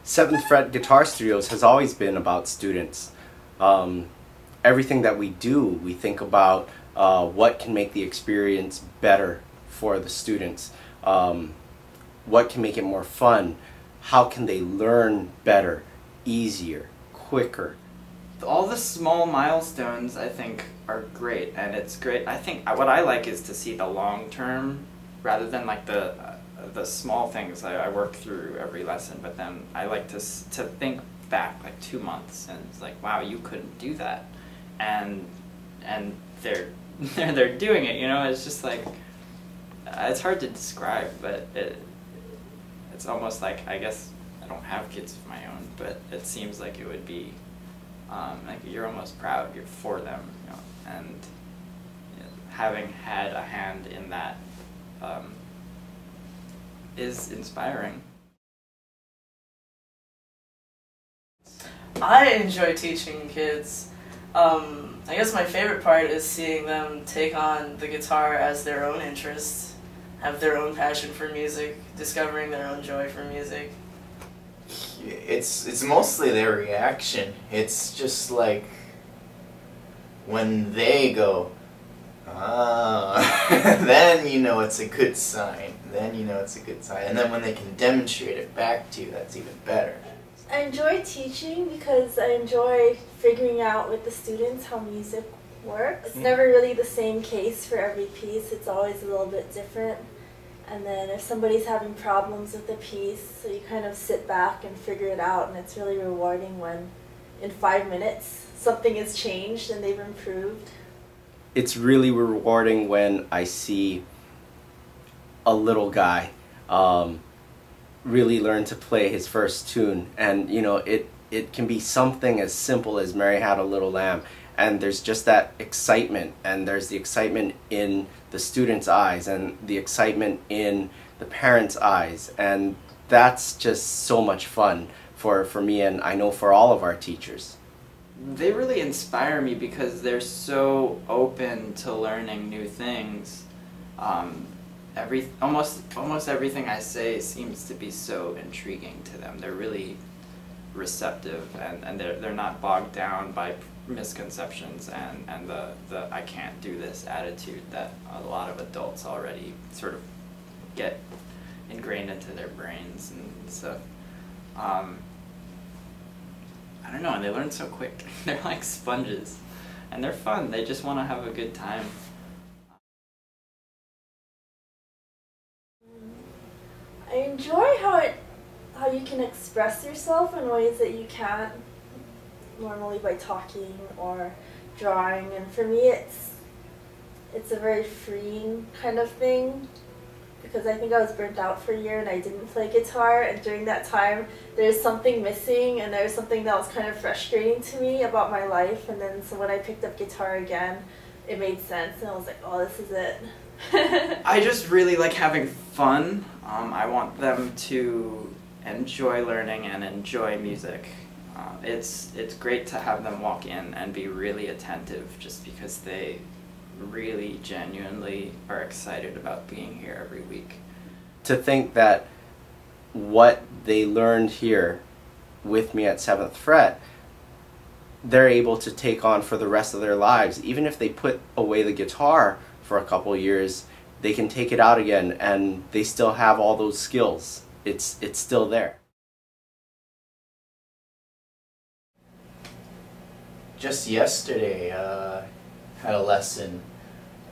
Seventh Fret Guitar Studios has always been about students. Everything that we do, we think about what can make the experience better for the students, what can make it more fun, how can they learn better, easier, quicker. All the small milestones, I think, are great, and it's great. I think what I like is to see the long term rather than like the small things I work through every lesson, but then I like to think back like 2 months and it's like, wow, you couldn't do that, and they're they're doing it, you know. It's just like, it's hard to describe, but it's almost like, I guess I don't have kids of my own, but it seems like it would be like you're almost proud, you're for them, you know, and you know, having had a hand in that is inspiring. I enjoy teaching kids. I guess my favorite part is seeing them take on the guitar as their own interest, have their own passion for music, discovering their own joy for music. It's mostly their reaction. It's just like when they go, ah, then you know it's a good sign. Then you know it's a good sign. And then when they can demonstrate it back to you, that's even better. I enjoy teaching because I enjoy figuring out with the students how music works. It's never really the same case for every piece. It's always a little bit different. And then if somebody's having problems with a piece, so you kind of sit back and figure it out, and it's really rewarding when in 5 minutes something has changed and they've improved. It's really rewarding when I see a little guy really learn to play his first tune, and you know, it can be something as simple as Mary Had a Little Lamb, and there's just that excitement, and there's the excitement in the students' eyes and the excitement in the parents' eyes, and that's just so much fun for me, and I know for all of our teachers. They really inspire me because they're so open to learning new things. Almost everything I say seems to be so intriguing to them. They're really receptive, and they're not bogged down by misconceptions and the I can't do this attitude that a lot of adults already sort of get ingrained into their brains and stuff. I don't know, and they learn so quick. They're like sponges, and they're fun. They just want to have a good time. I enjoy how you can express yourself in ways that you can't normally by talking or drawing, and for me it's a very freeing kind of thing, because I think I was burnt out for a year and I didn't play guitar, and during that time there's something missing and there's something that was kind of frustrating to me about my life, and then so when I picked up guitar again it made sense and I was like, oh, this is it. I just really like having fun. I want them to enjoy learning and enjoy music. It's great to have them walk in and be really attentive just because they really genuinely are excited about being here every week. To think that what they learned here with me at 7th Fret, they're able to take on for the rest of their lives. Even if they put away the guitar for a couple years, they can take it out again and they still have all those skills. It's still there. Just yesterday, had a lesson,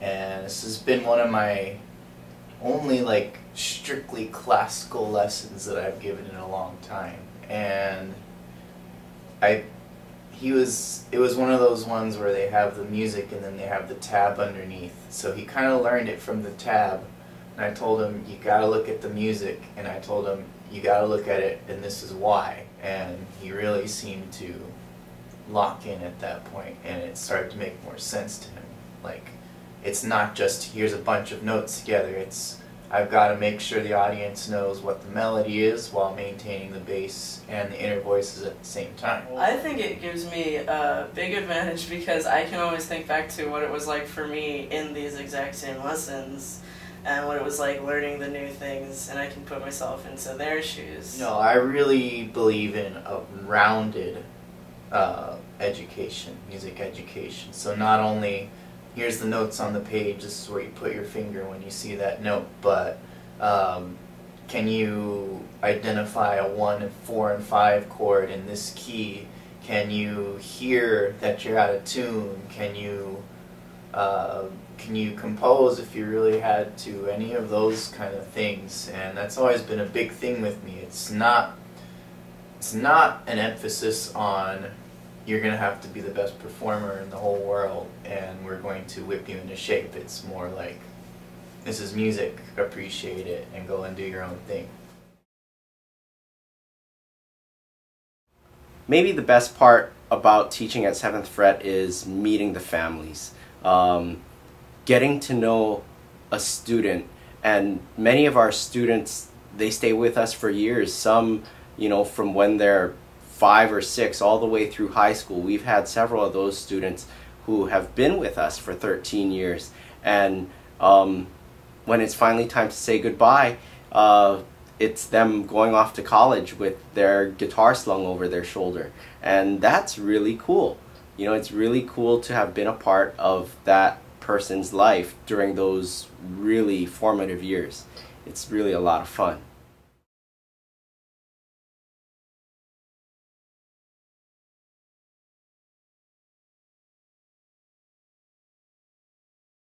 and this has been one of my only like strictly classical lessons that I've given in a long time, and it was one of those ones where they have the music and then they have the tab underneath, so he kind of learned it from the tab, and I told him, you gotta look at the music, and I told him, you gotta look at it and this is why, and he really seemed to lock in at that point, and it started to make more sense to him. Like, it's not just here's a bunch of notes together, it's I've got to make sure the audience knows what the melody is while maintaining the bass and the inner voices at the same time. I think it gives me a big advantage because I can always think back to what it was like for me in these exact same lessons. and what it was like learning the new things, and I can put myself into their shoes. No, I really believe in a rounded education, music education. So not only here's the notes on the page, this is where you put your finger when you see that note, but can you identify a 1, 4, and 5 chord in this key? Can you hear that you're out of tune? Can you compose if you really had to? Any of those kind of things, and that's always been a big thing with me. It's not an emphasis on you're going to have to be the best performer in the whole world and we're going to whip you into shape. It's more like, this is music, appreciate it, and go and do your own thing. Maybe the best part about teaching at 7th Fret is meeting the families. Getting to know a student, and many of our students, they stay with us for years. Some, from when they're 5 or 6 all the way through high school. We've had several of those students who have been with us for 13 years. And when it's finally time to say goodbye, it's them going off to college with their guitar slung over their shoulder. And that's really cool. It's really cool to have been a part of that person's life during those really formative years. It's really a lot of fun.